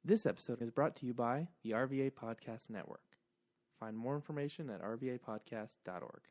This episode is brought to you by the RVA Podcast Network. Find more information at rvapodcast.org.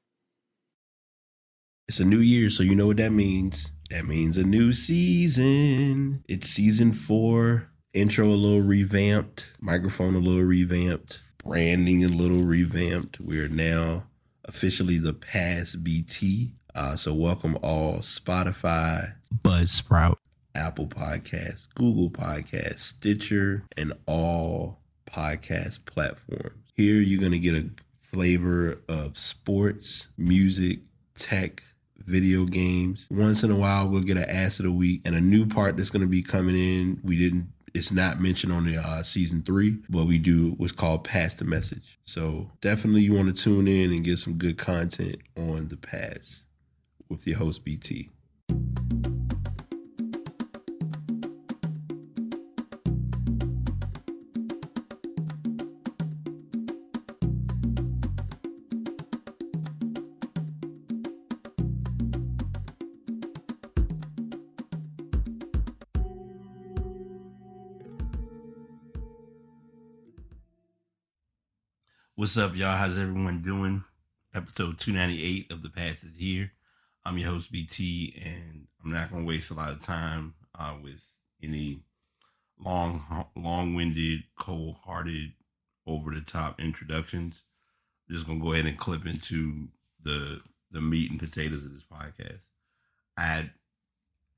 It's a new year, so you know what that means. That means a new season. It's season 4. Intro a little revamped. Microphone a little revamped. Branding a little revamped. We're now officially the Past BT. So welcome all Spotify, Buzzsprout, Apple Podcasts, Google Podcasts, Stitcher, and all podcast platforms. Here you're going to get a flavor of sports, music, tech, video games. Once in a while, we'll get an Ass of the Week and a new part that's going to be coming in. It's not mentioned on the season 3, but we do what's called Pass the Message. So definitely you want to tune in and get some good content on the Pass with your host, BT. What's up, y'all? How's everyone doing? Episode 298 of The Pass is here. I'm your host, BT, and I'm not going to waste a lot of time with any long-winded, cold-hearted, over-the-top introductions. I'm just going to go ahead and clip into the meat and potatoes of this podcast. I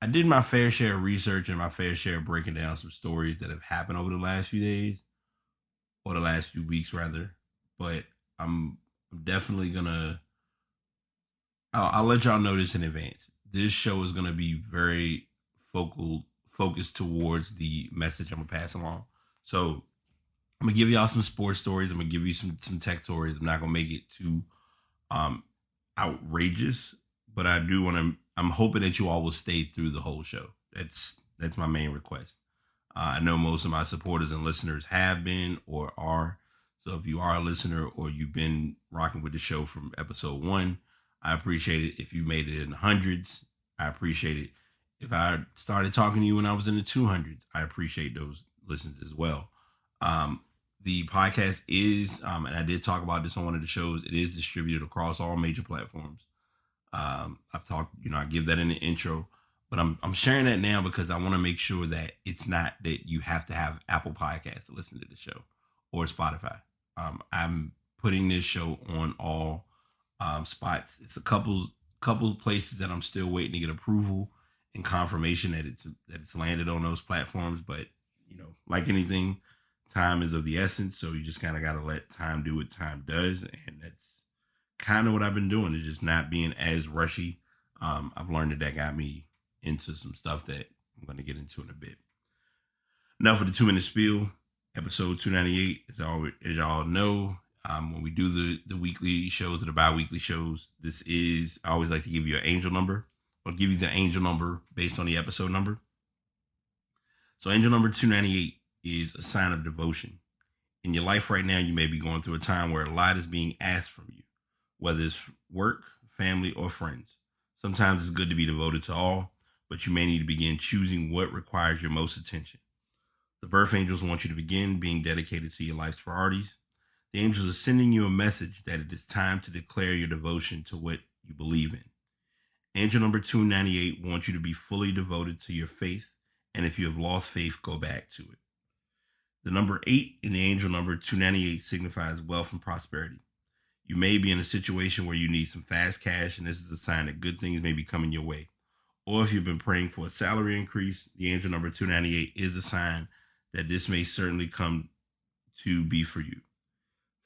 did my fair share of research and my fair share of breaking down some stories that have happened over the last few days, or the last few weeks, rather. But I'm definitely gonna. I'll let y'all know this in advance. This show is gonna be very focused towards the message I'm gonna pass along. So I'm gonna give y'all some sports stories. I'm gonna give you some tech stories. I'm not gonna make it too outrageous, but I do want to. I'm hoping that you all will stay through the whole show. That's my main request. I know most of my supporters and listeners have been or are. So if you are a listener or you've been rocking with the show from episode 1, I appreciate it. If you made it in the hundreds, I appreciate it. If I started talking to you when I was in the 200s, I appreciate those listens as well. The podcast is, and I did talk about this on one of the shows, it is distributed across all major platforms. I've talked, I give that in the intro, but I'm sharing that now because I want to make sure that it's not that you have to have Apple Podcasts to listen to the show or Spotify. I'm putting this show on all spots. It's a couple places that I'm still waiting to get approval and confirmation that it's landed on those platforms. But like anything, time is of the essence. So you just kind of got to let time do what time does, and that's kind of what I've been doing. Is just not being as rushy. I've learned that got me into some stuff that I'm going to get into in a bit. Now for the 2-minute spiel. Episode 298, as y'all know, when we do the weekly shows or the bi-weekly shows, I always like to give you an angel number. I'll give you the angel number based on the episode number. So angel number 298 is a sign of devotion. In your life right now, you may be going through a time where a lot is being asked from you, whether it's work, family, or friends. Sometimes it's good to be devoted to all, but you may need to begin choosing what requires your most attention. The birth angels want you to begin being dedicated to your life's priorities. The angels are sending you a message that it is time to declare your devotion to what you believe in. Angel number 298 wants you to be fully devoted to your faith, and if you have lost faith, go back to it. The number 8 in the angel number 298 signifies wealth and prosperity. You may be in a situation where you need some fast cash, and this is a sign that good things may be coming your way. Or if you've been praying for a salary increase, the angel number 298 is a sign that this may certainly come to be for you.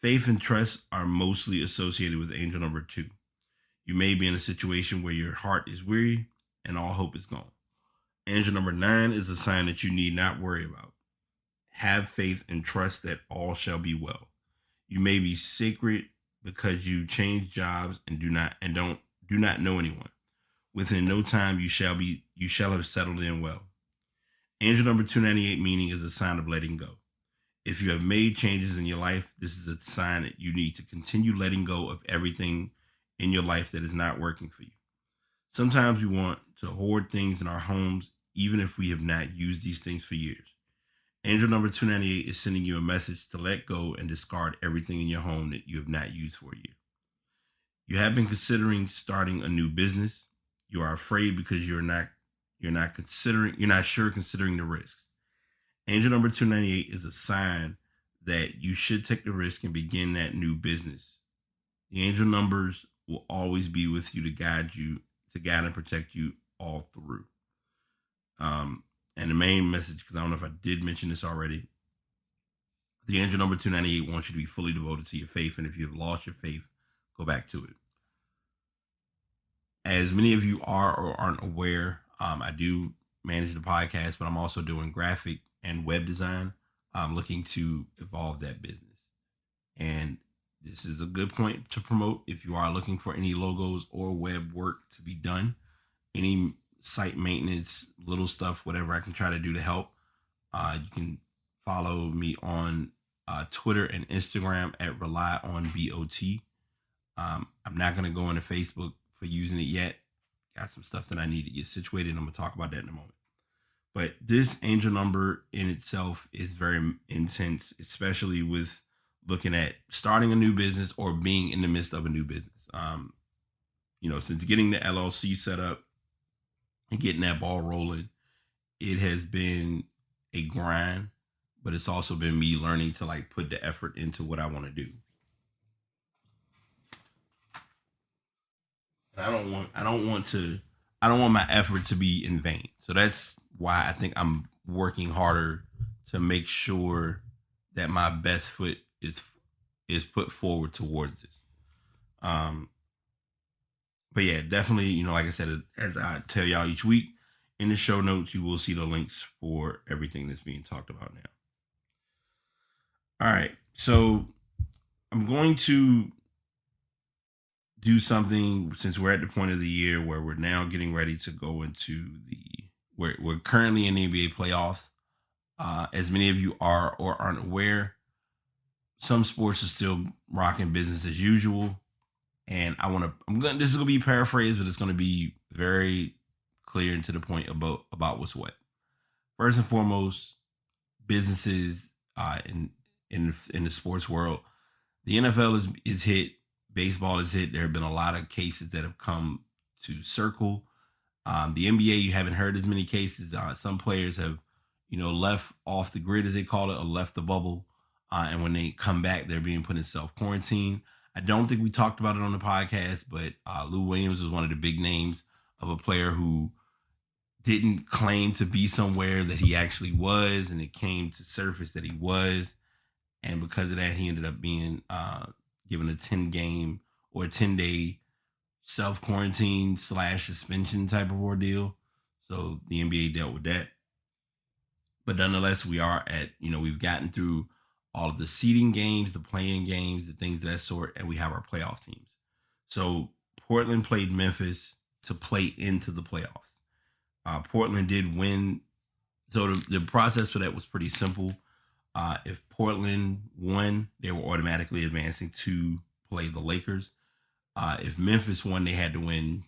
Faith and trust are mostly associated with angel number 2. You may be in a situation where your heart is weary and all hope is gone. Angel number 9 is a sign that you need not worry about. Have faith and trust that all shall be well. You may be sacred because you changed jobs and do not know anyone. Within no time you shall have settled in well. Angel number 298 meaning is a sign of letting go. If you have made changes in your life, this is a sign that you need to continue letting go of everything in your life that is not working for you. Sometimes we want to hoard things in our homes, even if we have not used these things for years. Angel number 298 is sending you a message to let go and discard everything in your home that you have not used for a year. You have been considering starting a new business. You are afraid because you're not sure considering the risks. Angel number 298 is a sign that you should take the risk and begin that new business. The angel numbers will always be with you to guide and protect you all through. And the main message, because I don't know if I did mention this already, the angel number 298 wants you to be fully devoted to your faith. And if you have lost your faith, go back to it. As many of you are or aren't aware, I do manage the podcast, but I'm also doing graphic and web design. I'm looking to evolve that business. And this is a good point to promote if you are looking for any logos or web work to be done, any site maintenance, little stuff, whatever I can try to do to help. You can follow me on Twitter and Instagram at RelyOnBOT. I'm not going to go into Facebook for using it yet. Got some stuff that I need to get situated. I'm going to talk about that in a moment. But this angel number in itself is very intense, especially with looking at starting a new business or being in the midst of a new business. Since getting the LLC set up and getting that ball rolling, it has been a grind, but it's also been me learning to put the effort into what I want to do. And I don't want my effort to be in vain. So that's why I think I'm working harder to make sure that my best foot is put forward towards this. But yeah, definitely, like I said, as I tell y'all each week, in the show notes, you will see the links for everything that's being talked about now. All right. So I'm going to do something, since we're at the point of the year where we're now getting ready to go into we're currently in the NBA playoffs. As many of you are or aren't aware, some sports are still rocking business as usual. And this is going to be paraphrased, but it's going to be very clear and to the point about what's what. First and foremost, businesses in the sports world, the NFL is hit, baseball is hit. There have been a lot of cases that have come to circle. The NBA, you haven't heard as many cases. Some players have, left off the grid, as they call it, or left the bubble. And when they come back, they're being put in self-quarantine. I don't think we talked about it on the podcast, but Lou Williams was one of the big names of a player who didn't claim to be somewhere that he actually was, and it came to surface that he was. And because of that, he ended up being given a 10-game or a 10-day self-quarantine / suspension type of ordeal. So the NBA dealt with that. But nonetheless, we are at, we've gotten through all of the seeding games, the play-in games, the things of that sort, and we have our playoff teams. So Portland played Memphis to play into the playoffs. Portland did win. So the process for that was pretty simple. If Portland won, they were automatically advancing to play the Lakers. If Memphis won, they had to win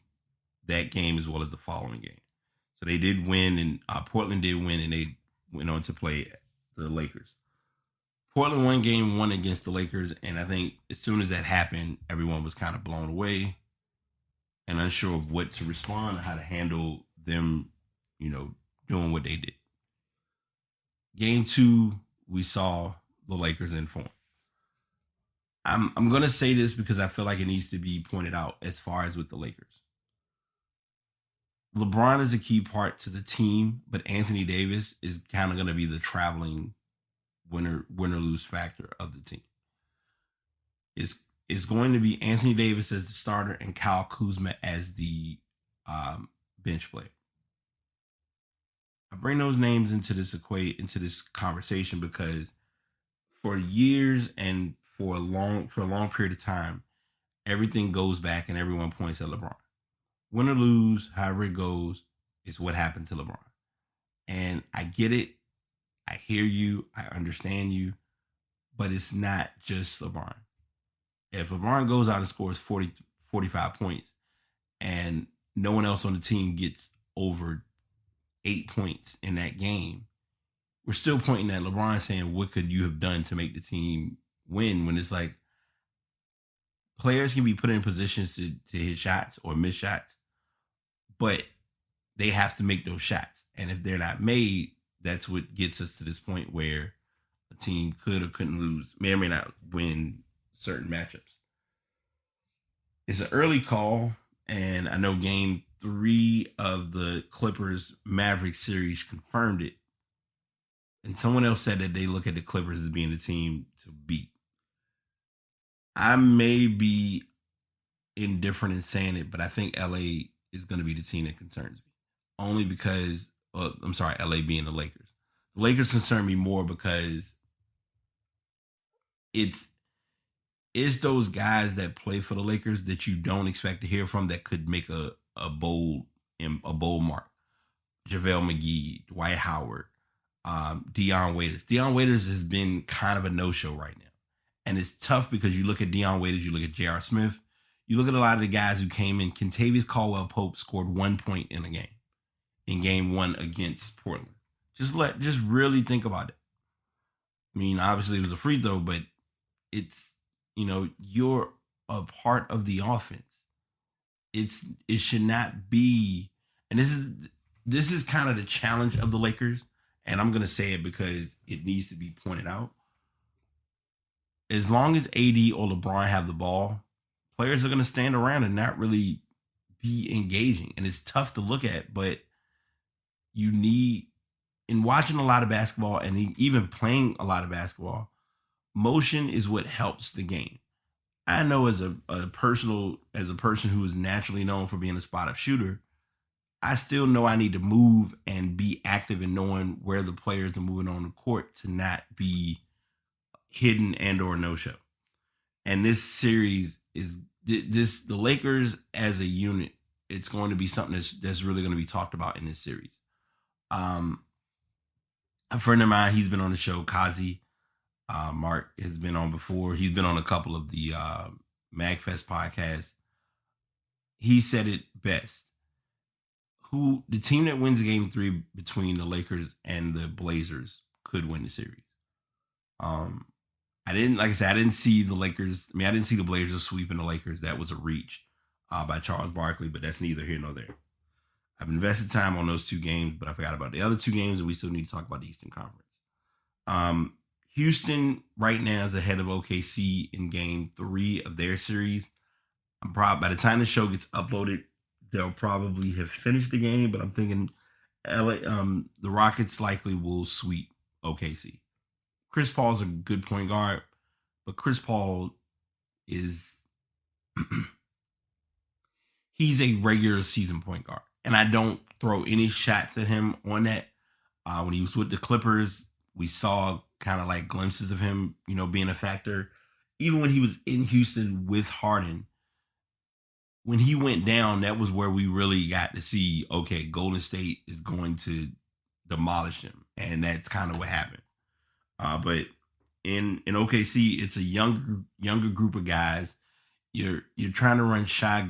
that game as well as the following game. So they did win, and Portland did win, and they went on to play the Lakers. Portland won game 1 against the Lakers, and I think as soon as that happened, everyone was kind of blown away and unsure of what to respond, how to handle them, doing what they did. Game 2, we saw the Lakers in form. I'm going to say this because I feel like it needs to be pointed out as far as with the Lakers. LeBron is a key part to the team, but Anthony Davis is kind of going to be the traveling win-or-lose factor of the team. It's going to be Anthony Davis as the starter and Kyle Kuzma as the bench player. I bring those names into this conversation because for years and for a long period of time, everything goes back and everyone points at LeBron. Win or lose, however it goes, is what happened to LeBron. And I get it. I hear you. I understand you. But it's not just LeBron. If LeBron goes out and scores 40, 45 points and no one else on the team gets over 8 points in that game, we're still pointing at LeBron saying, what could you have done to make the team win, when it's like players can be put in positions to hit shots or miss shots, but they have to make those shots. And if they're not made, that's what gets us to this point where a team could or couldn't lose, may or may not win certain matchups. It's an early call, and I know game 3 of the Clippers Mavericks series confirmed it. And someone else said that they look at the Clippers as being the team to beat. I may be indifferent in saying it, but I think LA is going to be the team that concerns me. Only because, LA being the Lakers. The Lakers concern me more because it's those guys that play for the Lakers that you don't expect to hear from that could make a bold mark. JaVale McGee, Dwight Howard, Dion Waiters. Dion Waiters has been kind of a no-show right now. And it's tough because you look at Dion Waiters, you look at J.R. Smith, you look at a lot of the guys who came in. Kentavious Caldwell-Pope scored 1 point in a game, in game 1 against Portland. Just really think about it. I mean, obviously it was a free throw, but it's, you're a part of the offense. It should not be, and this is kind of the challenge of the Lakers, and I'm going to say it because it needs to be pointed out. As long as AD or LeBron have the ball, players are going to stand around and not really be engaging. And it's tough to look at, but you need, in watching a lot of basketball and even playing a lot of basketball, motion is what helps the game. I know as a person who is naturally known for being a spot-up shooter, I still know I need to move and be active in knowing where the players are moving on the court to not be hidden and or no-show. And this series is the Lakers as a unit. It's going to be something that's really going to be talked about in this series. A friend of mine, he's been on the show, Kazi. Mark has been on before. He's been on a couple of the MagFest podcasts. He said it best. The team that wins game 3 between the Lakers and the Blazers could win the series. I didn't see the Lakers. I didn't see the Blazers sweeping the Lakers. That was a reach by Charles Barkley, but that's neither here nor there. I've invested time on those 2 games, but I forgot about the other 2 games, and we still need to talk about the Eastern Conference. Houston right now is ahead of OKC in game 3 of their series. By the time the show gets uploaded, they'll probably have finished the game, but I'm thinking the Rockets likely will sweep OKC. Chris Paul's a good point guard, but Chris Paul is he's a regular season point guard. And I don't throw any shots at him on that. When he was with the Clippers, we saw kind of like glimpses of him, being a factor. Even when he was in Houston with Harden, when he went down, that was where we really got to see, okay, Golden State is going to demolish him. And that's kind of what happened. But in OKC, it's a younger group of guys. You're trying to run Shai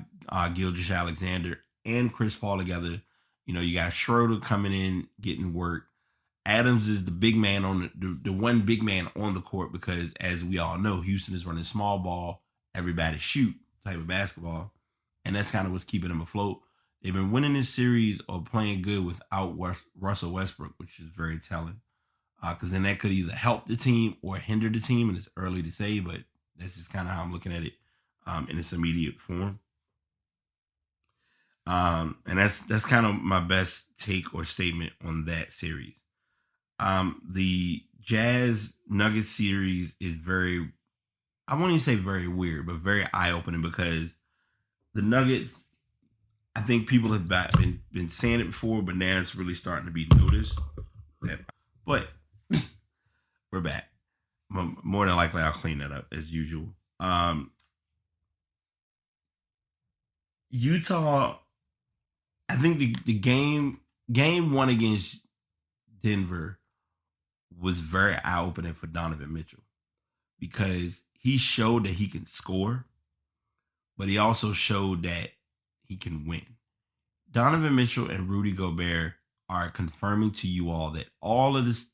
Gilgeous-Alexander and Chris Paul together. You got Schroeder coming in, getting work. Adams is the big man on the one big man on the court because, as we all know, Houston is running small ball, everybody shoot type of basketball. And that's kind of what's keeping them afloat. They've been winning this series or playing good without Russell Westbrook, which is very telling. Because then that could either help the team or hinder the team, and it's early to say, but that's just kind of how I'm looking at it in its immediate form. And that's kind of my best take or statement on that series. The Jazz Nuggets series is very, I won't even say very weird, but very eye-opening because the Nuggets, I think people have been saying it before, but now it's really starting to be noticed. But we're back. More than likely, I'll clean that up as usual. Utah, I think the game 1 against Denver was very eye-opening for Donovan Mitchell because he showed that he can score, but he also showed that he can win. Donovan Mitchell and Rudy Gobert are confirming to you all that all of this,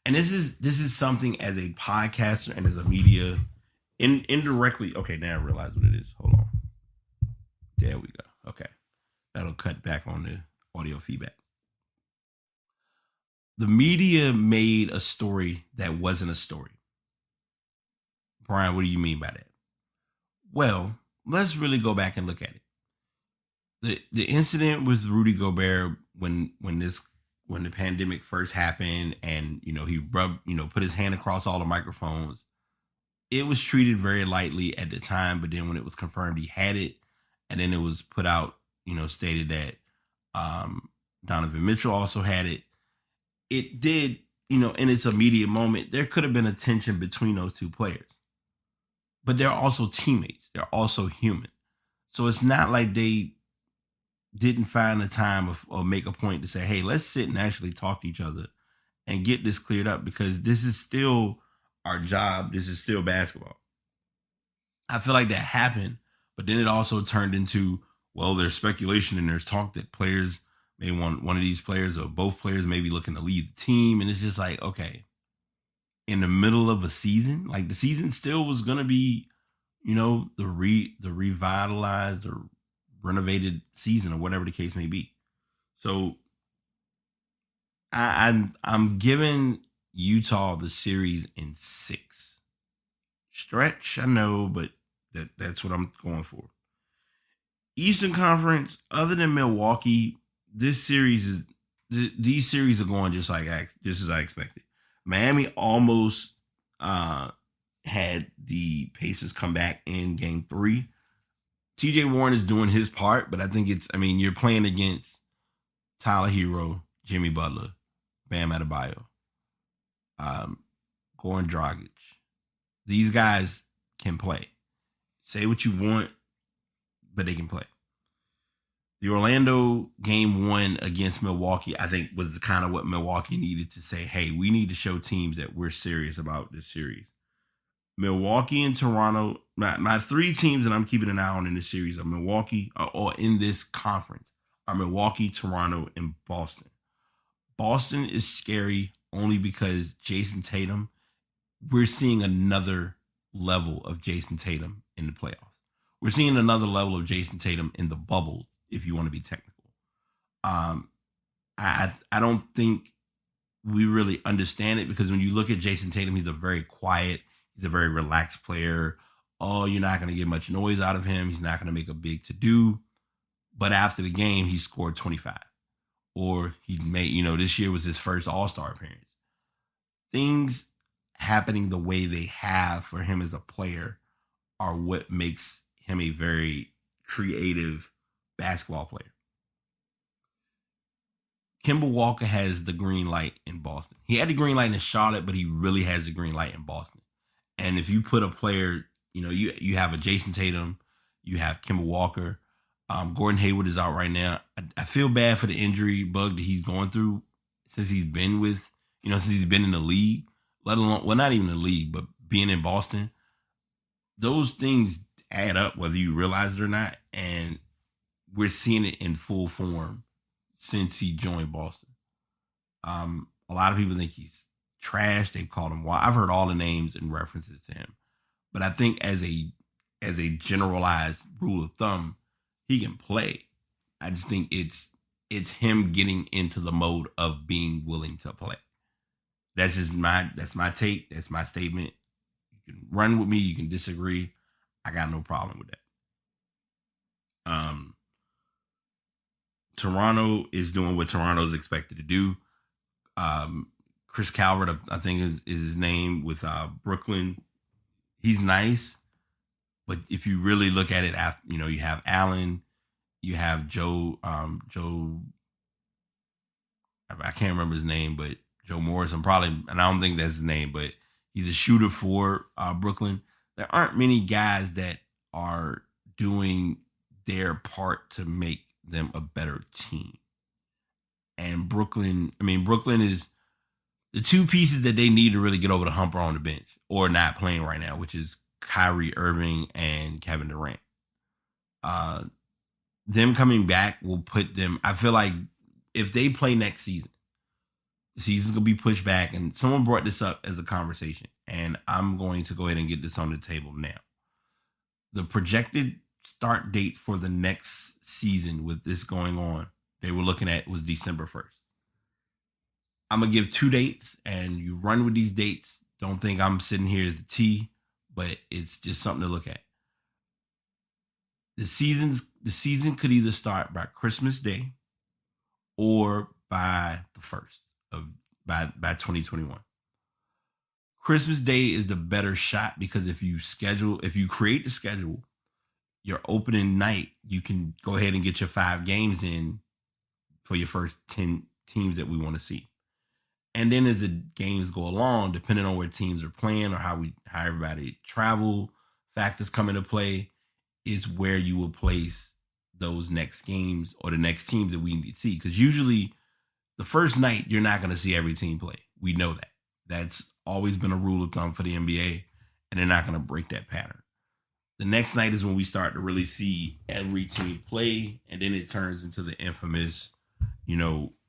and this is something as a podcaster and as a media, indirectly. Okay, now I realize what it is. Hold on. There we go. Okay, that'll cut back on the audio feedback. The media made a story that wasn't a story. Brian, what do you mean by that? Well, let's really go back and look at it. The incident with Rudy Gobert when the pandemic first happened, and he put his hand across all the microphones. It was treated very lightly at the time, but then when it was confirmed he had it, and then it was put out, stated that Donovan Mitchell also had it. It did, in its immediate moment, there could have been a tension between those two players. But they're also teammates. They're also human. So it's not like they didn't find the time or make a point to say, hey, let's sit and actually talk to each other and get this cleared up, because this is still our job. This is still basketball. I feel like that happened, but then it also turned into, well, there's speculation and there's talk that players may want one of these players or both players may be looking to leave the team. And it's just like, okay, in the middle of a season, like the season still was going to be, the revitalized or renovated season or whatever the case may be. So I'm giving Utah the series in 6. Stretch, I know, but that's what I'm going for. Eastern Conference, other than Milwaukee, these series are going just as I expected. Miami almost had the Pacers come back in game 3. TJ Warren is doing his part, but I think you're playing against Tyler Hero, Jimmy Butler, Bam Adebayo, Goran Dragic. These guys can play. Say what you want, but they can play. The Orlando game 1 against Milwaukee, I think, was kind of what Milwaukee needed to say, hey, we need to show teams that we're serious about this series. Milwaukee and Toronto, my 3 teams that I'm keeping an eye on in this series are Milwaukee, or in this conference, are Milwaukee, Toronto, and Boston. Boston is scary only because Jason Tatum, we're seeing another level of Jason Tatum in the playoffs. We're seeing another level of Jason Tatum in the bubble, if you want to be technical. I don't think we really understand it, because when you look at Jason Tatum, he's a very quiet, he's a very relaxed player. Oh, you're not going to get much noise out of him. He's not going to make a big to-do. But after the game, he scored 25. Or he made, this year was his first All-Star appearance. Things happening the way they have for him as a player are what makes him a very creative basketball player. Kemba Walker has the green light in Boston. He had the green light in Charlotte, but he really has the green light in Boston. And if you put a player, you have a Jason Tatum, you have Kemba Walker, Gordon Hayward is out right now. I feel bad for the injury bug that he's going through since he's been since he's been in the league, let alone, well, not even the league, but being in Boston. Those things add up whether you realize it or not. And we're seeing it in full form since he joined Boston. A lot of people think he's trash. They've called him wild. I've heard all the names and references to him. But I think as a generalized rule of thumb, he can play. I just think it's him getting into the mode of being willing to play. That's my take. That's my statement. You can run with me. You can disagree. I got no problem with that. Toronto is doing what Toronto is expected to do. Chris Calvert, I think is his name, with Brooklyn. He's nice, but if you really look at it, after you have Allen, you have Joe. I can't remember his name, but Joe Morrison and I don't think that's his name, but he's a shooter for Brooklyn. There aren't many guys that are doing their part to make them a better team. And Brooklyn is the 2 pieces that they need to really get over the hump are on the bench or not playing right now, which is Kyrie Irving and Kevin Durant. Them coming back will put them, I feel like if they play next season, The season's going to be pushed back. And someone brought this up as a conversation. And I'm going to go ahead and get this on the table now. The projected start date for the next season with this going on, they were looking at was December 1st. I'm going to give 2 dates and you run with these dates. Don't think I'm sitting here as the T, but it's just something to look at. The season could either start by Christmas Day or by the 1st of by 2021. Christmas Day is the better shot because if you create the schedule, your opening night, you can go ahead and get your 5 games in for your first 10 teams that we want to see. And then as the games go along, depending on where teams are playing or how everybody travel factors come into play, is where you will place those next games or the next teams that we need to see. Because usually the first night, you're not going to see every team play. We know that. That's always been a rule of thumb for the NBA, and they're not going to break that pattern. The next night is when we start to really see every team play, and then it turns into the infamous,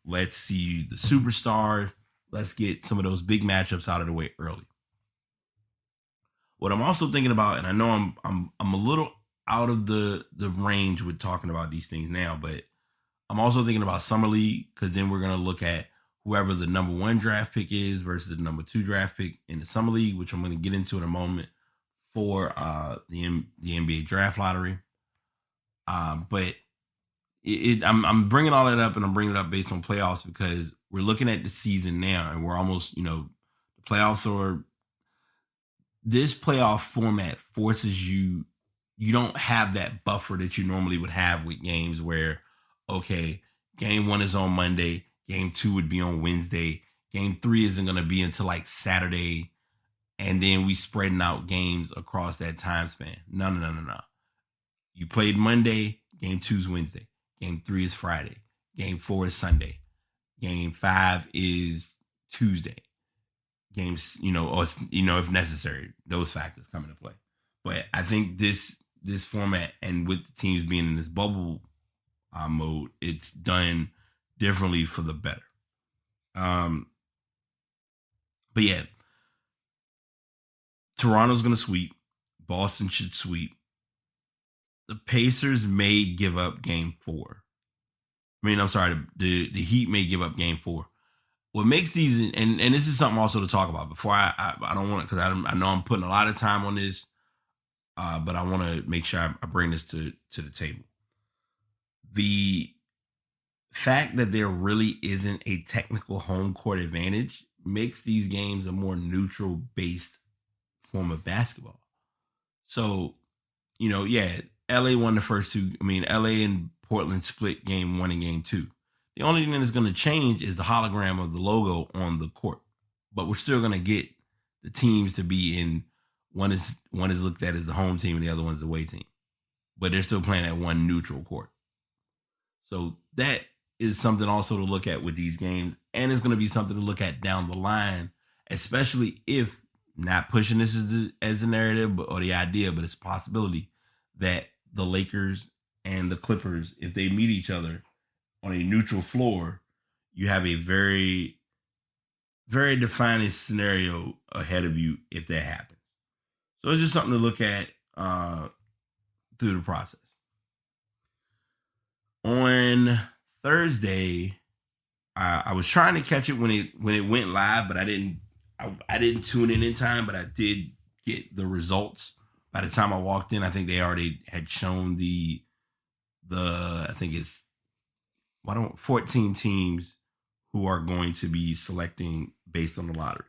let's see the superstars. Let's get some of those big matchups out of the way early. What I'm also thinking about, and I know I'm a little out of the range with talking about these things now, but I'm also thinking about Summer League because then we're going to look at whoever the number 1 draft pick is versus the number 2 draft pick in the Summer League, which I'm going to get into in a moment for the NBA draft lottery. But I'm bringing all that up, and I'm bringing it up based on playoffs because we're looking at the season now, and we're almost, the playoffs are. This playoff format forces you don't have that buffer that you normally would have with games where, okay, game 1 is on Monday, game 2 would be on Wednesday, game 3 isn't going to be until like Saturday, and then we spreading out games across that time span. No. You played Monday, game 2 is Wednesday, game 3 is Friday, game 4 is Sunday, game 5 is Tuesday. Games, or if necessary, those factors come into play. But I think this format, and with the teams being in this bubble mode, it's done differently for the better. But yeah, Toronto's going to sweep. Boston should sweep. The Pacers may give up game 4. The Heat may give up game 4. What makes these, and this is something also to talk about before I don't want to, because I know I'm putting a lot of time on this, but I want to make sure I bring this to the table. The fact that there really isn't a technical home court advantage makes these games a more neutral based form of basketball. So, LA won the first 2. LA and Portland split game 1 and game 2. The only thing that's going to change is the hologram of the logo on the court. But we're still going to get the teams to be in, one is looked at as the home team and the other one's the away team. But they're still playing at one neutral court. So that is something also to look at with these games. And it's going to be something to look at down the line, especially if not pushing this as a narrative or the idea, but it's a possibility that the Lakers and the Clippers, if they meet each other on a neutral floor, you have a very, very defining scenario ahead of you if that happens. So it's just something to look at through the process. On Thursday, I was trying to catch it when it went live, but I didn't tune in time, but I did get the results. By the time I walked in, I think they already had shown the I think it's 14 teams who are going to be selecting based on the lottery.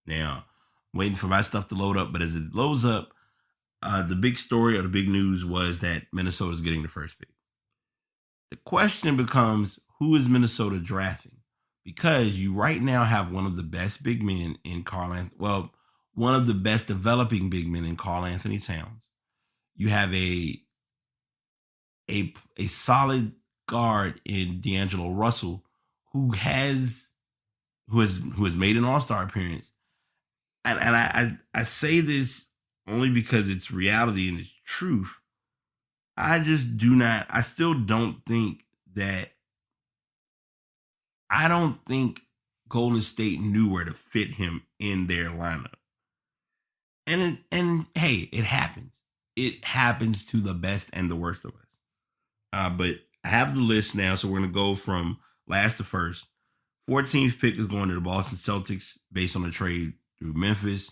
Now, I'm waiting for my stuff to load up, but as it loads up, the big story or the big news was that Minnesota is getting the first pick. The question becomes, who is Minnesota drafting? Because you right now have one of the best big men in one of the best developing big men in Karl Anthony Towns. You have a solid guard in D'Angelo Russell, who has made an All-Star appearance. And I say this only because it's reality and it's truth. I still don't think that, I don't think Golden State knew where to fit him in their lineup. And hey, it happens. It happens to the best and the worst of us. But I have the list now, so we're going to go from last to first. 14th pick is going to the Boston Celtics based on the trade through Memphis.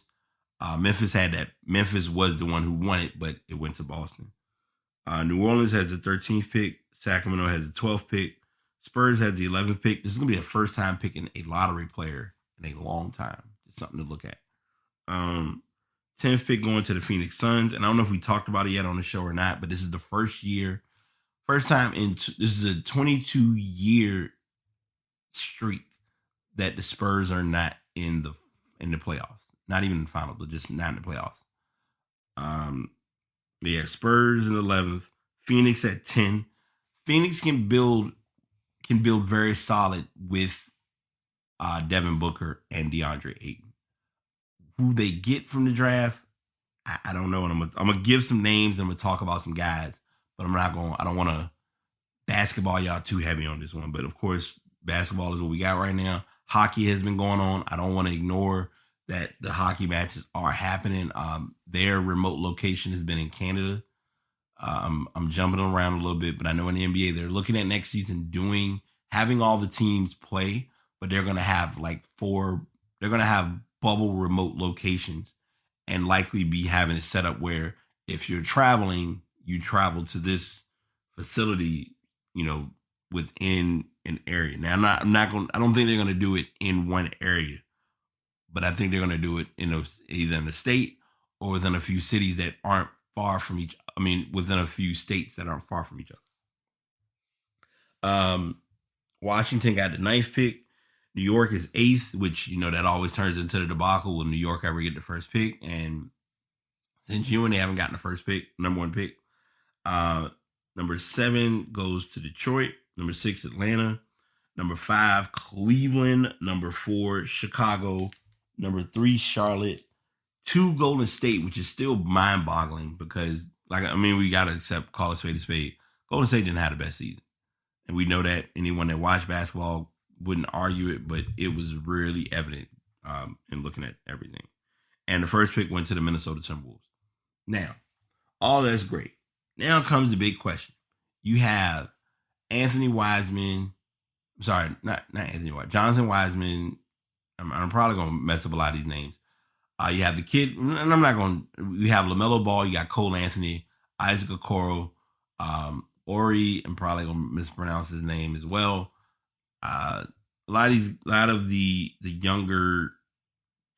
Memphis was the one who won it, but it went to Boston. New Orleans has the 13th pick. Sacramento has the 12th pick. Spurs has the 11th pick. This is going to be the first time picking a lottery player in a long time. It's something to look at. 10th pick going to the Phoenix Suns. And I don't know if we talked about it yet on the show or not, but this is the first time this is a 22-year streak that the Spurs are not in the playoffs. Not even in the finals, but just not in the playoffs. Spurs in 11th, Phoenix at 10. Phoenix can build very solid with Devin Booker and DeAndre Ayton. Who they get from the draft, I don't know. And I'm gonna give some names and I'm gonna talk about some guys, but I don't want to basketball y'all too heavy on this one. But of course, basketball is what we got right now. Hockey has been going on. I don't want to ignore that the hockey matches are happening. Their remote location has been in Canada. I'm jumping around a little bit, but I know in the NBA they're looking at next season having all the teams play, but they're gonna have bubble remote locations and likely be having it set up where if you're traveling, you travel to this facility, within an area. Now I don't think they're gonna do it in one area, but I think they're gonna do it either in the state or within a few cities that aren't far from within a few states that aren't far from each other. Washington got the 9th pick. New York is 8th, which, that always turns into the debacle when New York ever get the first pick. And since June, they haven't gotten the first pick, number 1 pick. Number 7 goes to Detroit. Number 6, Atlanta. Number 5, Cleveland. Number 4, Chicago. Number 3, Charlotte. 2, Golden State, which is still mind-boggling because, we got to call a spade a spade. Golden State didn't have the best season. And we know that. Anyone that watched basketball wouldn't argue it, but it was really evident in looking at everything. And the first pick went to the Minnesota Timberwolves. Now, all that's great. Now comes the big question. You have Anthony Wiseman. I'm sorry, not Anthony Wiseman. Jonathan Wiseman. I'm probably going to mess up a lot of these names. You have the kid, and you have LaMelo Ball, you got Cole Anthony, Isaac Okoro, Ori, I'm probably going to mispronounce his name as well. A lot of the younger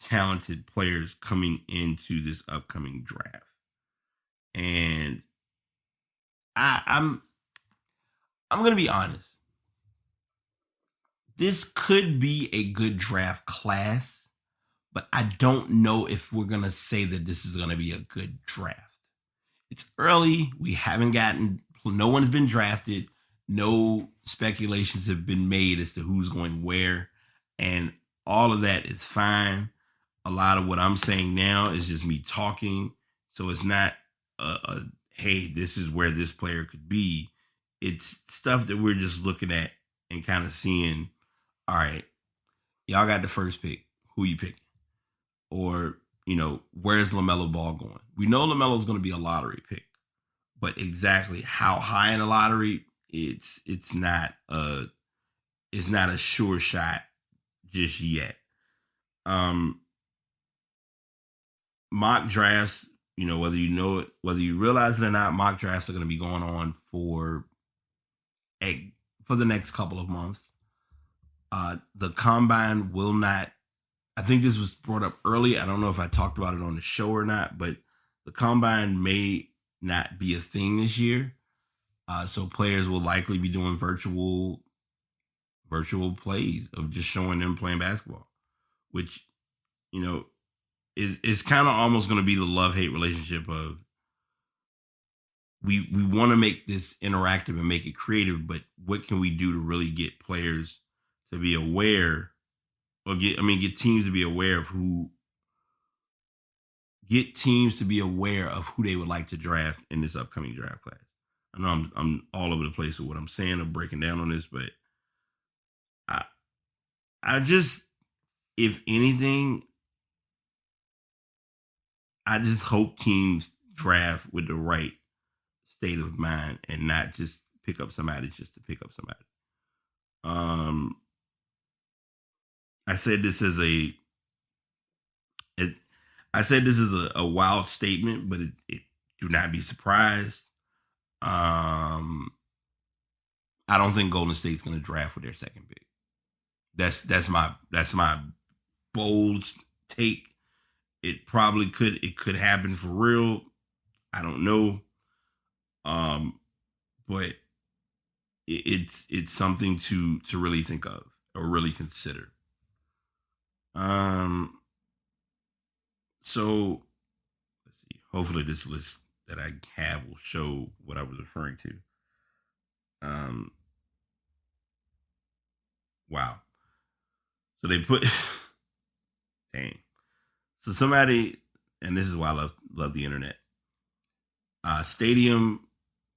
talented players coming into this upcoming draft. And I'm going to be honest. This could be a good draft class, but I don't know if we're going to say that this is going to be a good draft. It's early. No one's been drafted. No speculations have been made as to who's going where. And all of that is fine. A lot of what I'm saying now is just me talking. So it's not hey, this is where this player could be. It's stuff that we're just looking at and kind of seeing, all right, y'all got the first pick. Who you picking? Or, where's LaMelo Ball going? We know LaMelo's going to be a lottery pick, but exactly how high in the lottery, it's not a sure shot just yet. Mock drafts, whether you know it, whether you realize it or not, mock drafts are going to be going on for the next couple of months. The combine will not, I think this was brought up early. I don't know if I talked about it on the show or not, but the combine may not be a thing this year. So players will likely be doing virtual plays of just showing them playing basketball, which, is kind of almost going to be the love-hate relationship of we want to make this interactive and make it creative, but what can we do to really get players to be aware or get teams to be aware of who they would like to draft in this upcoming draft class. I know I'm all over the place with what I'm saying or breaking down on this, but I just if anything, I just hope teams draft with the right state of mind and not just pick up somebody just to pick up somebody. I said this is a wild statement, but it do not be surprised. I don't think Golden State's going to draft with their second pick. That's my bold take. It probably could happen for real. I don't know. But it's something to really think of or really consider. So let's see. Hopefully this list that I have will show what I was referring to. Wow. So they put dang. So somebody, and this is why I love the internet. Stadium,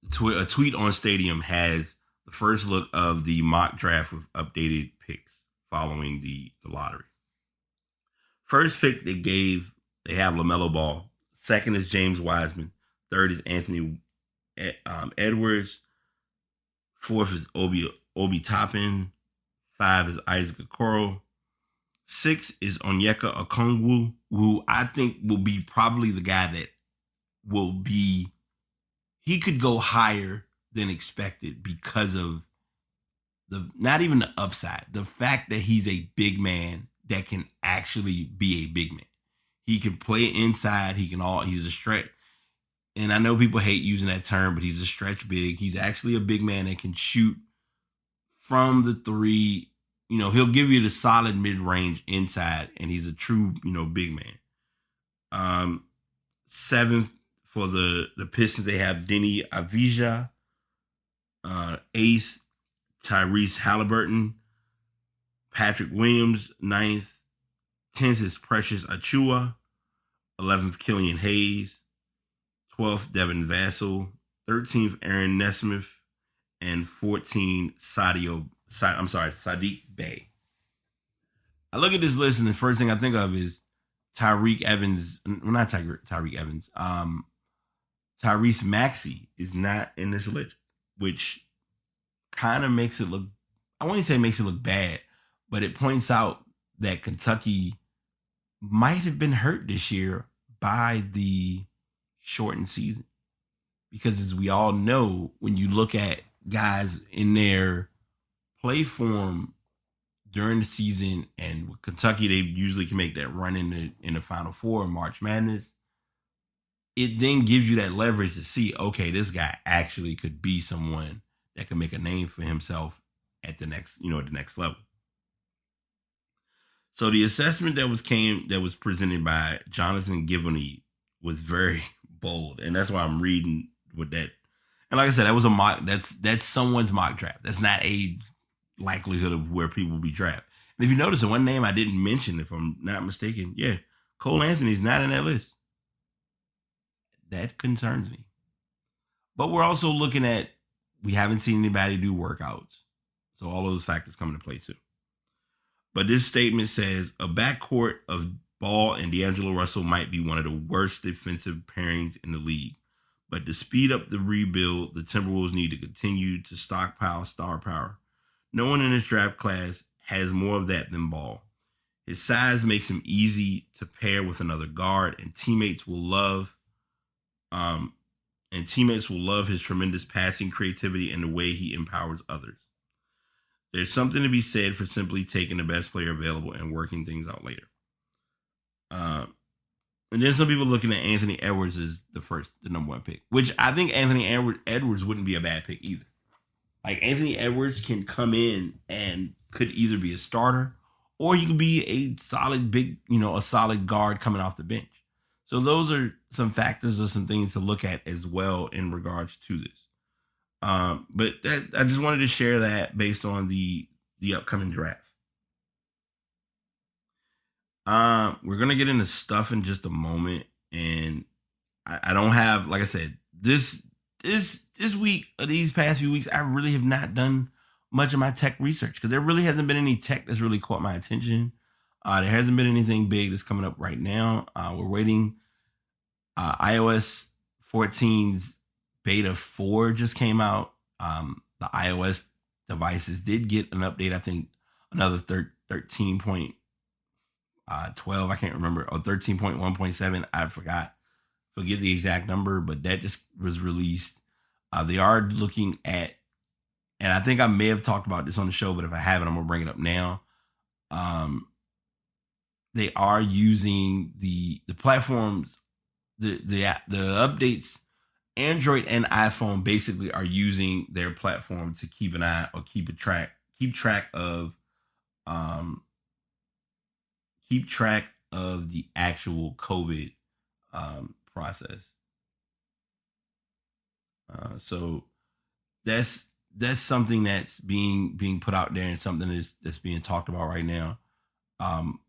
a tweet on Stadium has the first look of the mock draft with updated picks following the lottery. First pick they have LaMelo Ball. Second is James Wiseman. Third is Anthony Edwards. Fourth is Obi Toppin. 5 is Isaac Okoro. 6 is Onyeka Okongwu, who I think will be probably the guy that will be, he could go higher than expected because of not even the upside, the fact that he's a big man that can actually be a big man. He can play inside. He's a stretch. And I know people hate using that term, but he's a stretch big. He's actually a big man that can shoot from the three. He'll give you the solid mid-range inside, and he's a true, big man. 7th for the Pistons, they have Denny Avdija. 8th, Tyrese Halliburton. Patrick Williams, 9th. 10th is Precious Achiuwa. 11th, Killian Hayes. 12th, Devin Vassell. 13th, Aaron Nesmith. And 14, Sadiq Bey. I look at this list, and the first thing I think of is Tyreke Evans. Well, not Tyreke Evans. Tyrese Maxey is not in this list, which kind of makes it look, I wouldn't say makes it look bad, but it points out that Kentucky might have been hurt this year by the shortened season. Because as we all know, when you look at guys in their play form during the season, and with Kentucky, they usually can make that run in the Final Four in March Madness. It then gives you that leverage to see, okay, this guy actually could be someone that can make a name for himself at the next level. So the assessment that was presented by Jonathan Givony was very bold, and that's why I'm reading with that. And like I said, that was a mock. That's someone's mock draft. That's not a likelihood of where people will be drafted. And if you notice, the one name I didn't mention, if I'm not mistaken, Cole Anthony's not in that list. That concerns me. But we're also looking at, we haven't seen anybody do workouts. So all those factors come into play too. But this statement says, a backcourt of Ball and D'Angelo Russell might be one of the worst defensive pairings in the league. But to speed up the rebuild, the Timberwolves need to continue to stockpile star power. No one in this draft class has more of that than Ball. His size makes him easy to pair with another guard, and teammates will love his tremendous passing creativity and the way he empowers others. There's something to be said for simply taking the best player available and working things out later. And then some people looking at Anthony Edwards as the number 1 pick, which I think Anthony Edwards wouldn't be a bad pick either. Like, Anthony Edwards can come in and could either be a starter or he could be a solid a solid guard coming off the bench. So those are some factors or some things to look at as well in regards to this. But I just wanted to share that based on the upcoming draft. We're going to get into stuff in just a moment. And I don't have, like I said, this week, or these past few weeks, I really have not done much of my tech research because there really hasn't been any tech that's really caught my attention. There hasn't been anything big that's coming up right now. We're waiting. iOS 14's beta 4 just came out. The iOS devices did get an update. I think another 13.12. I can't remember. Or 13.1.7. I forget the exact number, but that just was released. They are looking at, and I think I may have talked about this on the show, but if I haven't, I'm gonna bring it up now. They are using the platforms, the updates. Android and iPhone basically are using their platform to keep an eye or keep track of the actual COVID process. So that's something that's being put out there and something that's being talked about right now,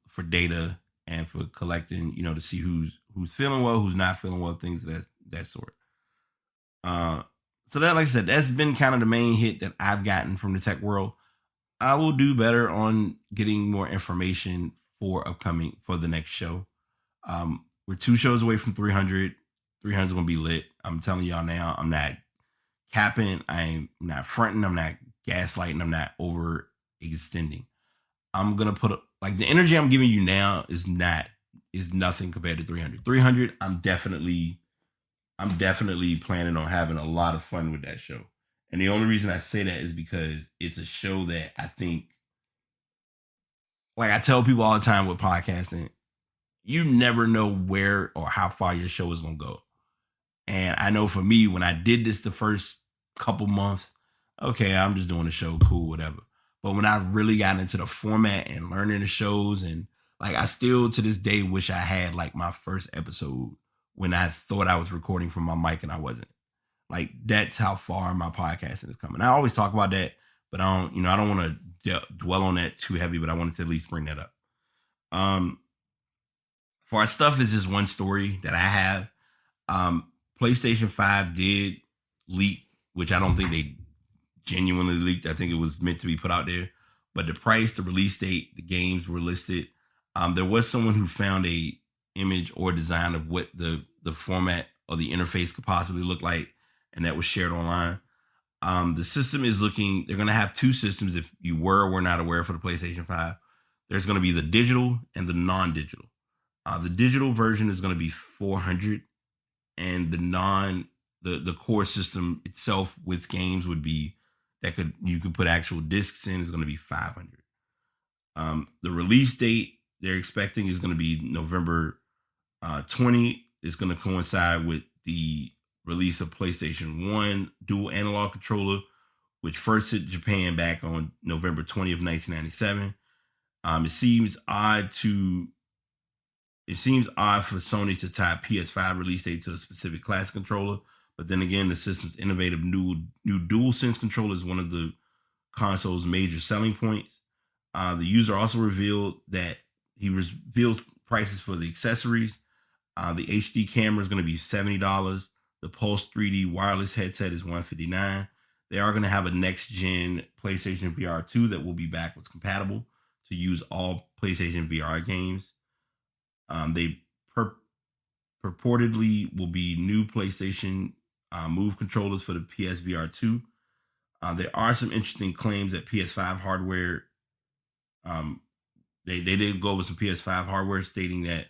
for data and for collecting, to see who's feeling well, who's not feeling well, things of that sort. So that, like I said, that's been kind of the main hit that I've gotten from the tech world. I will do better on getting more information for the next show. We're 2 shows away from 300. 300 is going to be lit. I'm telling y'all now, I'm not capping. I'm not fronting. I'm not gaslighting. I'm not overextending. I'm going to put up, like, the energy I'm giving you now is nothing compared to 300. 300, I'm definitely planning on having a lot of fun with that show. And the only reason I say that is because it's a show that I think, like I tell people all the time with podcasting, you never know where or how far your show is going to go. And I know for me, when I did this the first couple months, okay, I'm just doing a show, cool, whatever. But when I really got into the format and learning the shows, and like, I still to this day wish I had like my first episode when I thought I was recording from my mic and I wasn't. Like, that's how far my podcasting is coming. I always talk about that, but I don't want to dwell on that too heavy, but I wanted to at least bring that up. For our stuff, is just one story that I have. PlayStation 5 did leak, which I don't think they genuinely leaked. I think it was meant to be put out there. But the price, the release date, the games were listed. There was someone who found a image or design of what the format or the interface could possibly look like, and that was shared online. The system is looking, they're going to have 2 systems if you were or were not aware for the PlayStation 5. There's going to be the digital and the non-digital. The digital version is going to be $400, and the core system itself with games would be you could put actual discs in, is going to be $500. The release date they're expecting is going to be November 20. It's going to coincide with the release of PlayStation 1 dual analog controller, which first hit Japan back on November 20 of 1997. It seems odd for Sony to tie PS5 release date to a specific class controller, but then again, the system's innovative new DualSense controller is one of the console's major selling points. The user also revealed prices for the accessories. The HD camera is going to be $70. The Pulse 3D wireless headset is $159. They are going to have a next-gen PlayStation VR 2 that will be backwards compatible to use all PlayStation VR games. They purportedly will be new PlayStation Move controllers for the PSVR 2. There are some interesting claims that PS5 hardware. They did go over some PS5 hardware stating that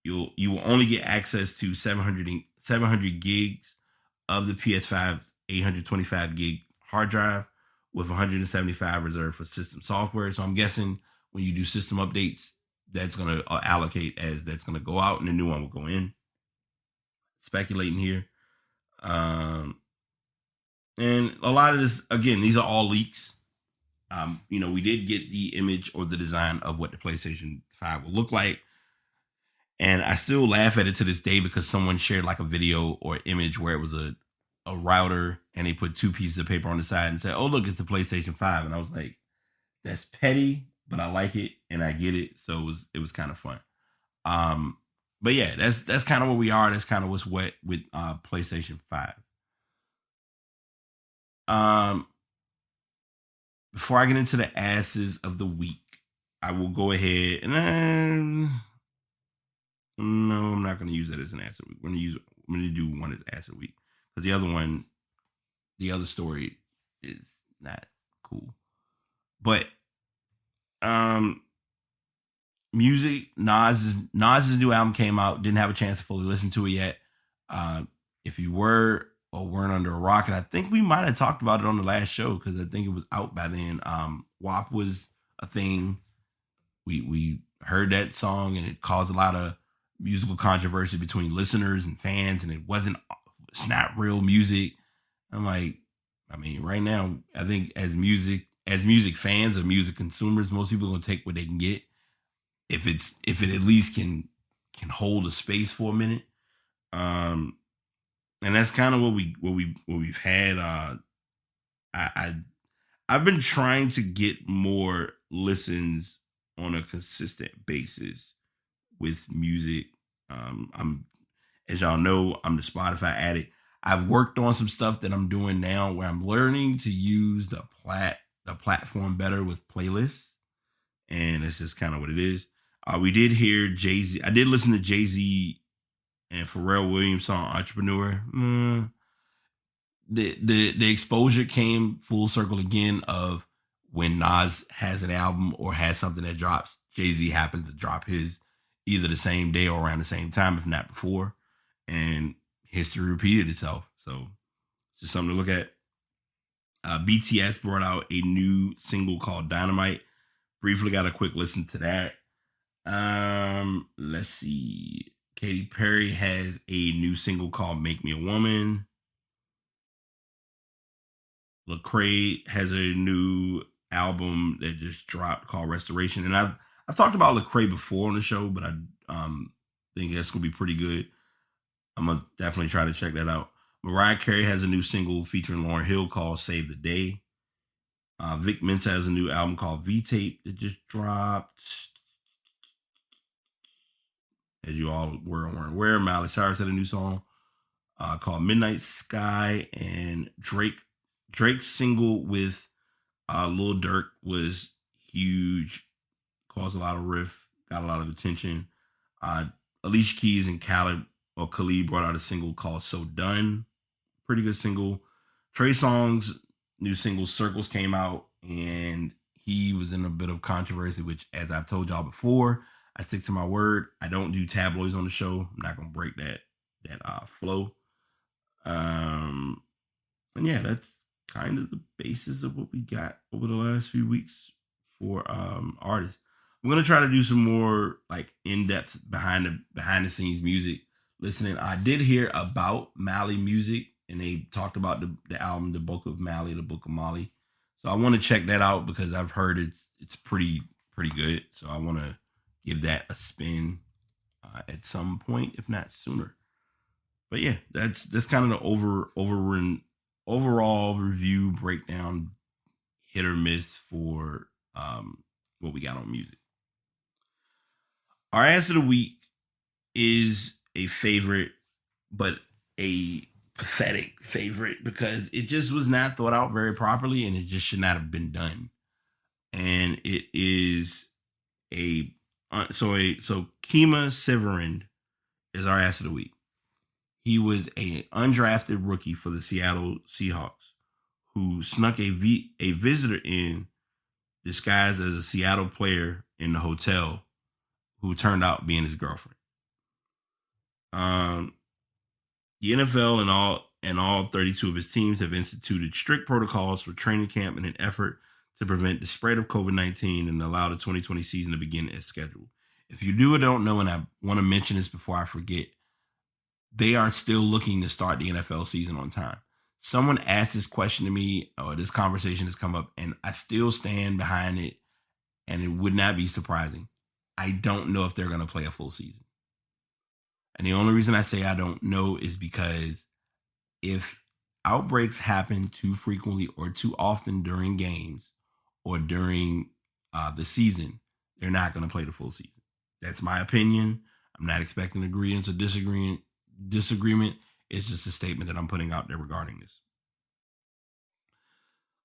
you will only get access to 700 gigs of the PS5 825 gig hard drive, with 175 reserved for system software. So I'm guessing when you do system updates, that's going to allocate as that's going to go out and the new one will go in. Speculating here. And a lot of this, again, these are all leaks. We did get the image or the design of what the PlayStation 5 will look like. And I still laugh at it to this day because someone shared like a video or image where it was a router and they put 2 pieces of paper on the side and said, "Oh, look, it's the PlayStation 5." And I was like, that's petty, but I like it and I get it. So it was kind of fun. But yeah, that's kind of where we are. That's kind of what's wet with PlayStation 5. Before I get into the asses of the week, I will go ahead and no, I'm not going to use that as an acid week. I'm going to do one as acid week because the other story is not cool. But music, Nas's new album came out. Didn't have a chance to fully listen to it yet. If you were or weren't under a rock, and I think we might have talked about it on the last show because I think it was out by then. WAP was a thing. We heard that song and it caused a lot of musical controversy between listeners and fans, and it's not real music. I'm like, I mean, right now, I think as music fans or music consumers, most people are gonna take what they can get. If it at least can hold a space for a minute. And that's kind of what we've had. I've been trying to get more listens on a consistent basis with music. I'm, as y'all know, I'm the Spotify addict. I've worked on some stuff that I'm doing now where I'm learning to use the platform better with playlists. And it's just kind of what it is. We did hear Jay-Z. I did listen to Jay-Z and Pharrell Williams song Entrepreneur. The exposure came full circle again of when Nas has an album or has something that drops, Jay-Z happens to drop his either the same day or around the same time, if not before. And history repeated itself. So it's just something to look at. BTS brought out a new single called Dynamite. Briefly got a quick listen to that. Let's see. Katy Perry has a new single called Make Me a Woman. Lecrae has a new album that just dropped called Restoration. And I've talked about Lecrae before on the show, but I think that's gonna be pretty good. I'm gonna definitely try to check that out. Mariah Carey has a new single featuring Lauryn Hill called Save the Day. Vic Mensa has a new album called V-Tape that just dropped. As you all weren't aware, Miley Cyrus had a new song called Midnight Sky, and Drake's single with Lil Durk was huge, caused a lot of riff, got a lot of attention. Alicia Keys and Khalid brought out a single called So Done, pretty good single. Trey Songz new single Circles came out, and he was in a bit of controversy, which, as I've told y'all before, I stick to my word. I don't do tabloids on the show. I'm not gonna break that flow. And yeah, that's kind of the basis of what we got over the last few weeks for artists. I'm gonna try to do some more like in-depth behind the scenes music listening. I did hear about Mali music, and they talked about the album, The Book of Mali, The Book of Mali. So I want to check that out because I've heard it's pretty good. So I want to give that a spin at some point, if not sooner. But yeah, that's kind of the overall review breakdown, hit or miss for what we got on music. Our answer of the week is a favorite, but a pathetic favorite because it just was not thought out very properly, and it just should not have been done. And it is so Kemah Siverand is our ass of the week. He was a undrafted rookie for the Seattle Seahawks who snuck a visitor in disguised as a Seattle player in the hotel who turned out being his girlfriend. The NFL and all 32 of his teams have instituted strict protocols for training camp in an effort to prevent the spread of COVID-19 and allow the 2020 season to begin as scheduled. If you do or don't know, and I want to mention this before I forget, they are still looking to start the NFL season on time. Someone asked this question to me, or this conversation has come up, and I still stand behind it, and it would not be surprising. I don't know if they're going to play a full season. And the only reason I say I don't know is because if outbreaks happen too frequently or too often during games or during the season, they're not going to play the full season. That's my opinion. I'm not expecting agreement or disagreement. It's just a statement that I'm putting out there regarding this.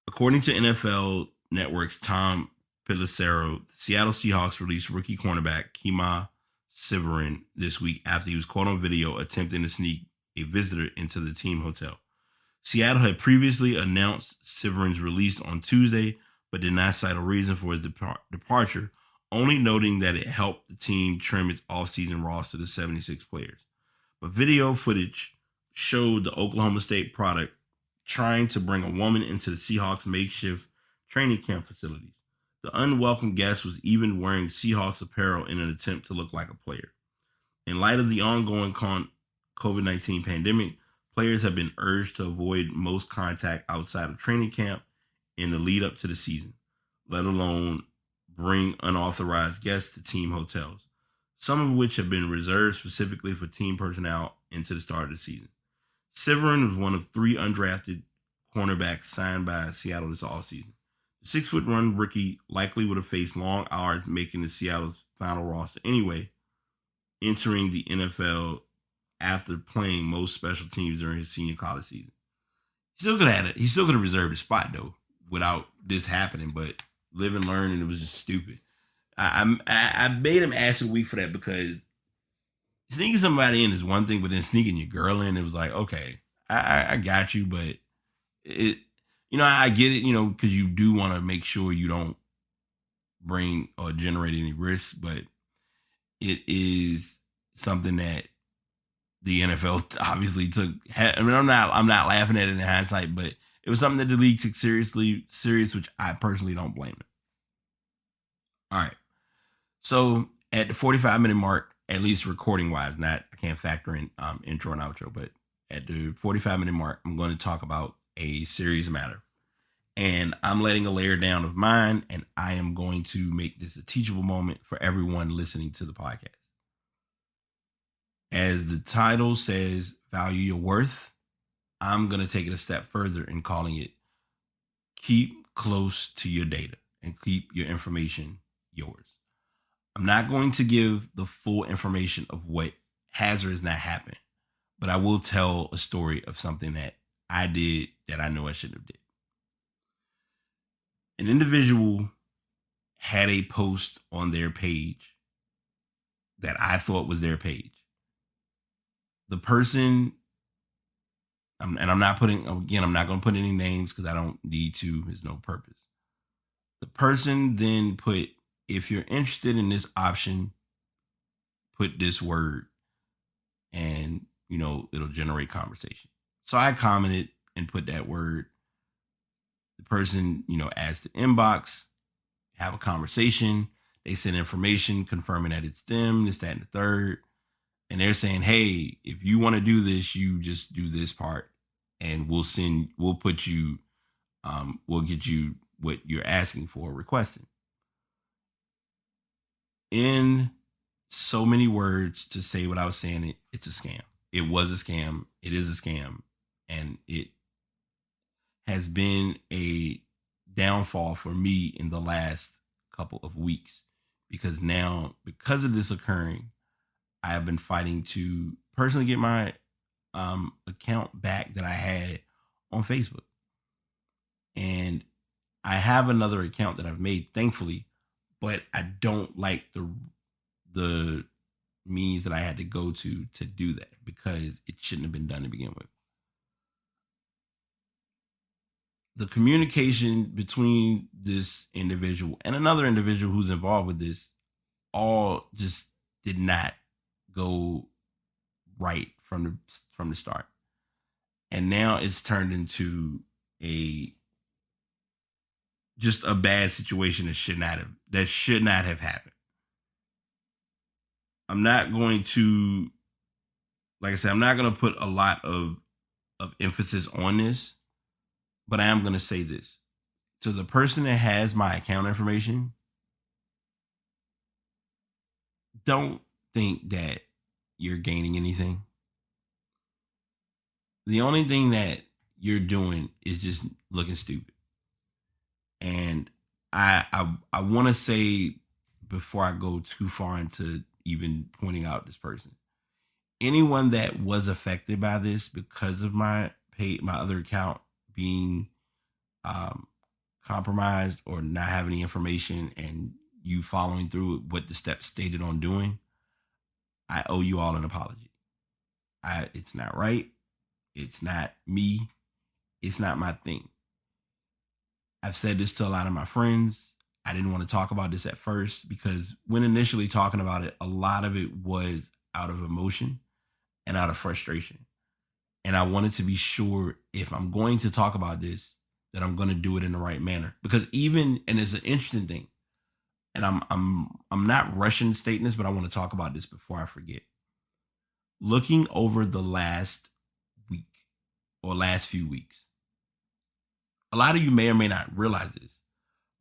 According to NFL Network's Tom Pelissero, the Seattle Seahawks released rookie cornerback Kemah Siverand this week after he was caught on video attempting to sneak a visitor into the team hotel. Seattle had previously announced Siverand's release on Tuesday, but did not cite a reason for his departure, only noting that it helped the team trim its offseason roster to 76 players. But video footage showed the Oklahoma State product trying to bring a woman into the Seahawks' makeshift training camp facilities. The unwelcome guest was even wearing Seahawks apparel in an attempt to look like a player. In light of the ongoing COVID-19 pandemic, players have been urged to avoid most contact outside of training camp in the lead up to the season, let alone bring unauthorized guests to team hotels, some of which have been reserved specifically for team personnel into the start of the season. Siverand was one of 3 undrafted cornerbacks signed by Seattle this offseason. The 6'1" rookie likely would have faced long hours making the Seattle's final roster anyway, entering the NFL after playing most special teams during his senior college season. He still could have reserved a spot though without this happening, but live and learn, and it was just stupid. I made him ask a week for that because sneaking somebody in is one thing, but then sneaking your girl in, it was like, okay, I got you, but it, I get it, because you do want to make sure you don't bring or generate any risks, but it is something that the NFL obviously took. I mean, I'm not laughing at it in hindsight, but it was something that the league took serious, which I personally don't blame it. All right. So at the 45-minute mark, at least recording wise, I can't factor in intro and outro, but at the 45-minute mark, I'm going to talk about a serious matter. And I'm letting a layer down of mine, and I am going to make this a teachable moment for everyone listening to the podcast. As the title says, value your worth, I'm going to take it a step further in calling it keep close to your data and keep your information yours. I'm not going to give the full information of what has or has not happened, but I will tell a story of something that I did that I know I shouldn't have did. An individual had a post on their page that I thought was their page. The person, and I'm not going to put any names because I don't need to. There's no purpose. The person then put, if you're interested in this option, put this word and, it'll generate conversation. So I commented and put that word. The person, asked the inbox, have a conversation. They send information confirming that it's them, this, that, and the third. And they're saying, hey, if you want to do this, you just do this part and we'll get you what you're asking for, requesting. In so many words to say what I was saying, it's a scam. It was a scam. It is a scam. And it has been a downfall for me in the last couple of weeks because now, because of this occurring, I have been fighting to personally get my account back that I had on Facebook. And I have another account that I've made, thankfully, but I don't like the means that I had to go to do that because it shouldn't have been done to begin with. The communication between this individual and another individual who's involved with this all just did not go right from the start. And now it's turned into just a bad situation that should not have happened. I'm not going to, like I said, I'm not going to put a lot of emphasis on this, but I am going to say this. To the person that has my account information, don't think that you're gaining anything. The only thing that you're doing is just looking stupid. And I want to say, before I go too far into even pointing out this person, anyone that was affected by this because of my other account being compromised or not have any information and you following through with what the steps stated on doing, I owe you all an apology. It's not right. It's not me. It's not my thing. I've said this to a lot of my friends. I didn't want to talk about this at first because when initially talking about it, a lot of it was out of emotion and out of frustration. And I wanted to be sure if I'm going to talk about this, that I'm going to do it in the right manner. Because and it's an interesting thing, and I'm not rushing stating this, but I want to talk about this before I forget. Looking over the last week or last few weeks, a lot of you may or may not realize this.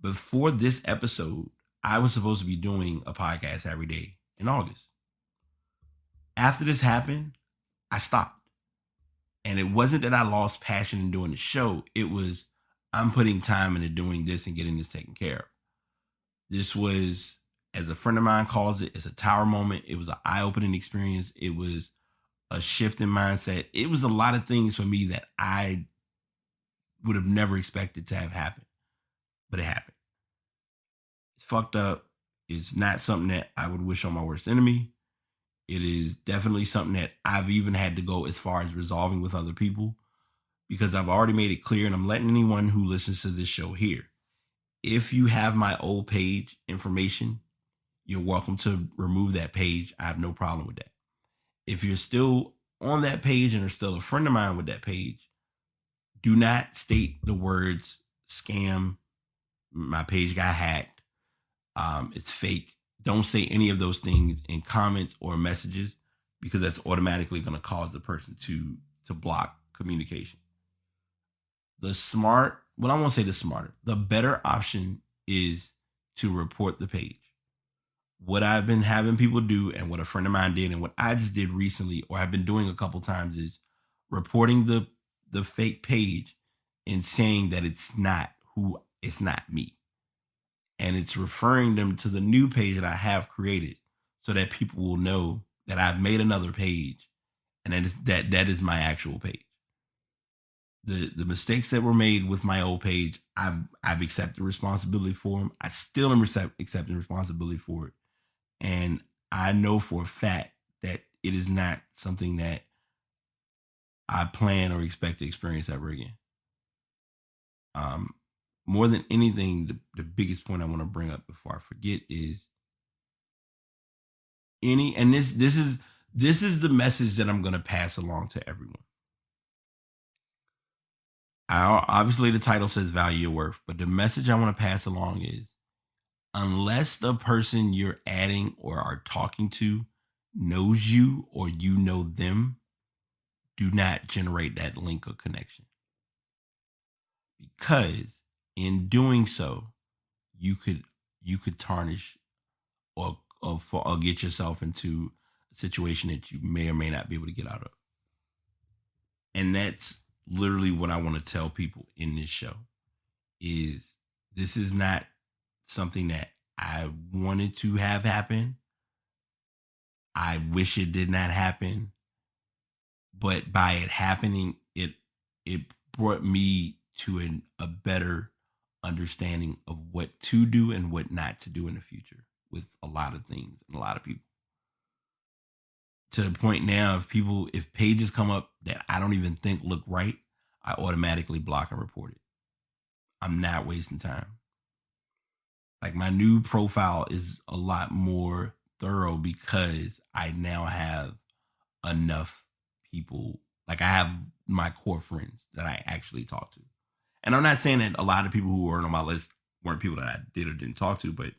Before this episode, I was supposed to be doing a podcast every day in August. After this happened, I stopped. And it wasn't that I lost passion in doing the show. It was, I'm putting time into doing this and getting this taken care of. This was, as a friend of mine calls it, it's a tower moment. It was an eye-opening experience. It was a shift in mindset. It was a lot of things for me that I would have never expected to have happened. But it happened. It's fucked up. It's not something that I would wish on my worst enemy. It is definitely something that I've even had to go as far as resolving with other people, because I've already made it clear, and I'm letting anyone who listens to this show hear. If you have my old page information, you're welcome to remove that page. I have no problem with that. If you're still on that page and are still a friend of mine with that page, do not state the words scam, my page got hacked, it's fake. Don't say any of those things in comments or messages, because that's automatically going to cause the person to block communication. The better option is to report the page. What I've been having people do, and what a friend of mine did, and what I just did recently, or I've been doing a couple times, is reporting the fake page and saying that it's not me. And it's referring them to the new page that I have created, so that people will know that I've made another page, and that is my actual page. The mistakes that were made with my old page, I've accepted responsibility for them. I still am accepting responsibility for it. And I know for a fact that it is not something that I plan or expect to experience ever again. More than anything, the biggest point I want to bring up before I forget is this is the message that I'm going to pass along to everyone. Obviously, the title says value your worth, but the message I want to pass along is, unless the person you're adding or are talking to knows you or you know them, do not generate that link or connection. Because in doing so, you could tarnish or get yourself into a situation that you may or may not be able to get out of. And that's literally what I want to tell people in this show, is this is not something that I wanted to have happen. I wish it did not happen. But by it happening, it brought me to a better understanding of what to do and what not to do in the future with a lot of things and a lot of people. To the point now, if pages come up that I don't even think look right, I automatically block and report it. I'm not wasting time. Like, my new profile is a lot more thorough because I now have enough people. Like, I have my core friends that I actually talk to. And I'm not saying that a lot of people who weren't on my list weren't people that I did or didn't talk to, but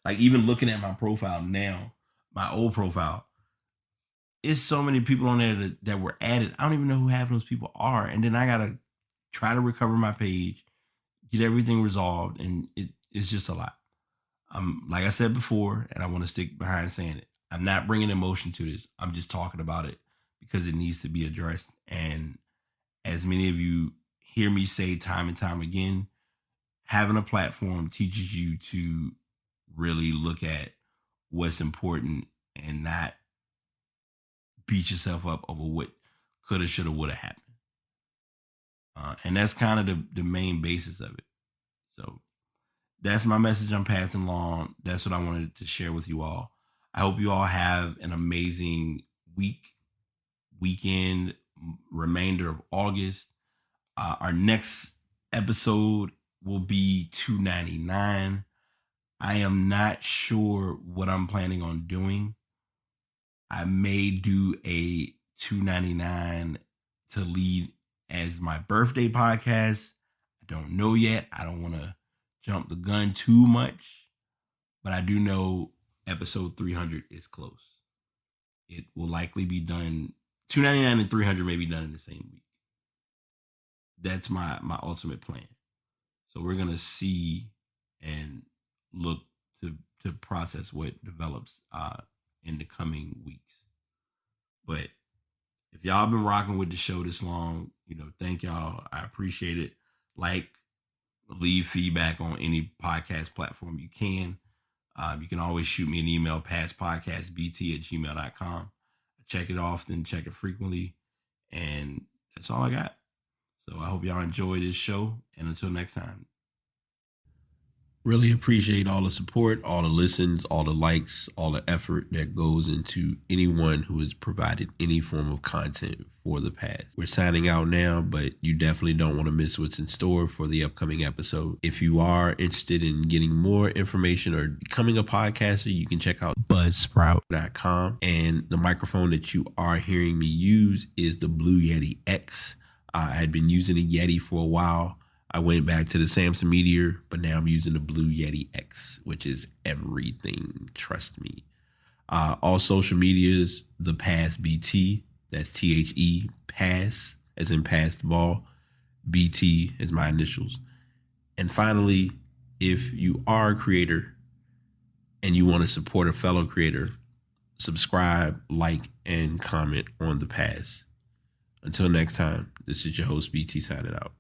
like, even looking at my profile now, my old profile, it's so many people on there that were added. I don't even know who half those people are. And then I got to try to recover my page, get everything resolved. And it's just a lot. Like I said before, and I want to stick behind saying it, I'm not bringing emotion to this. I'm just talking about it because it needs to be addressed. And as many of you hear me say time and time again, having a platform teaches you to really look at what's important and not beat yourself up over what coulda, shoulda, woulda happened. And that's kind of the main basis of it. So that's my message I'm passing along. That's what I wanted to share with you all. I hope you all have an amazing weekend, remainder of August. Our next episode will be 299. I am not sure what I'm planning on doing. I may do a 299 to lead as my birthday podcast. I don't know yet. I don't want to jump the gun too much, but I do know episode 300 is close. It will likely be done. 299 and 300 may be done in the same week. That's my ultimate plan. So we're going to see and look to process what develops in the coming weeks. But if y'all been rocking with the show this long, thank y'all. I appreciate it. Leave feedback on any podcast platform you can. You can always shoot me an email, passpodcastbt@gmail.com. I check it often, check it frequently, and that's all I got. So I hope y'all enjoy this show, and until next time. Really appreciate all the support, all the listens, all the likes, all the effort that goes into anyone who has provided any form of content for the past. We're signing out now, but you definitely don't want to miss what's in store for the upcoming episode. If you are interested in getting more information or becoming a podcaster, you can check out buzzsprout.com. And the microphone that you are hearing me use is the Blue Yeti X. I had been using a Yeti for a while. I went back to the Samson Meteor, but now I'm using the Blue Yeti X, which is everything. Trust me. All social medias, the Pass BT. That's THE Pass, as in pass the ball. BT is my initials. And finally, if you are a creator and you want to support a fellow creator, subscribe, like, and comment on the Pass. Until next time, this is your host BT signing out.